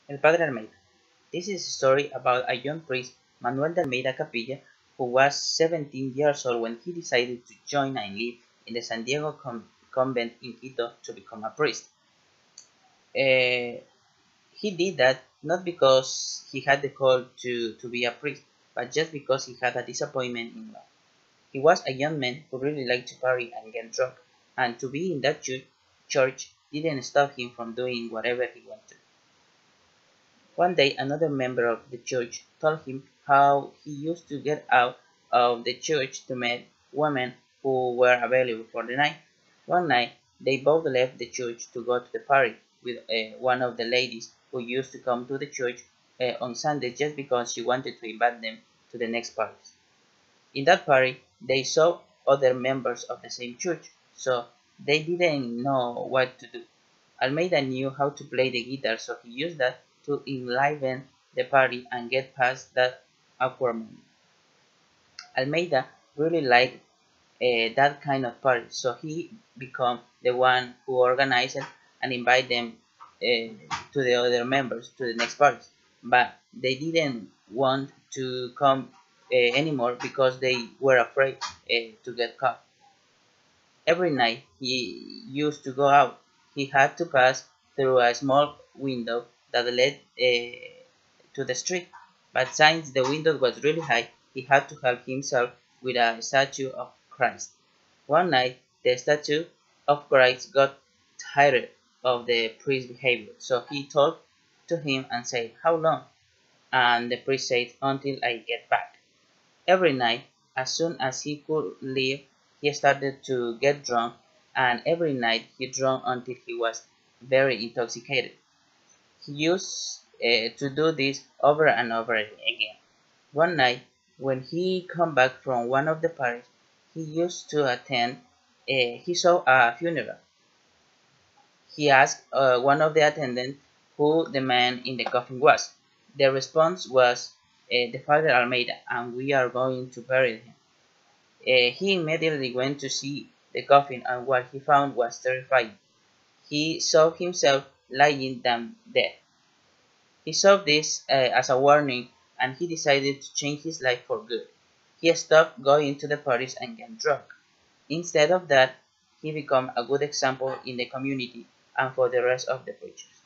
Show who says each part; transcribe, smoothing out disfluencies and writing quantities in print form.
Speaker 1: El Padre Almeida. This is a story about a young priest, Manuel de Almeida Capilla, who was 17 years old when he decided to join and live in the San Diego convent in Quito to become a priest. Uh, he did that not because he had the call to be a priest, but just because he had a disappointment in love. He was a young man who really liked to party and get drunk, and to be in that church didn't stop him from doing whatever he wanted. One day another member of the church told him how he used to get out of the church to meet women who were available for the night. One night they both left the church to go to the party with one of the ladies who used to come to the church on Sunday just because she wanted to invite them to the next party. In that party they saw other members of the same church, so they didn't know what to do. Almeida knew how to play the guitar, so he used that to enliven the party and get past that awkward moment. Almeida really liked that kind of party, so he became the one who organized it and invited them to the other members to the next parties. But they didn't want to come anymore because they were afraid to get caught. Every night he used to go out. He had to pass through a small window that led to the street, but since the window was really high, he had to help himself with a statue of Christ. One night, the statue of Christ got tired of the priest's behavior, so he talked to him and said, "How long?" And the priest said, "Until I get back." Every night, as soon as he could leave, he started to get drunk, and every night he drank until he was very intoxicated. He used to do this over and over again. One night, when he came back from one of the parties he used to attend, he saw a funeral. He asked one of the attendants who the man in the coffin was. The response was, "The Father Almeida, and we are going to bury him." He immediately went to see the coffin, and what he found was terrifying. He saw himself lying down dead. He saw this as a warning, and he decided to change his life for good. He stopped going to the parties and getting drunk. Instead of that, he became a good example in the community and for the rest of the preachers.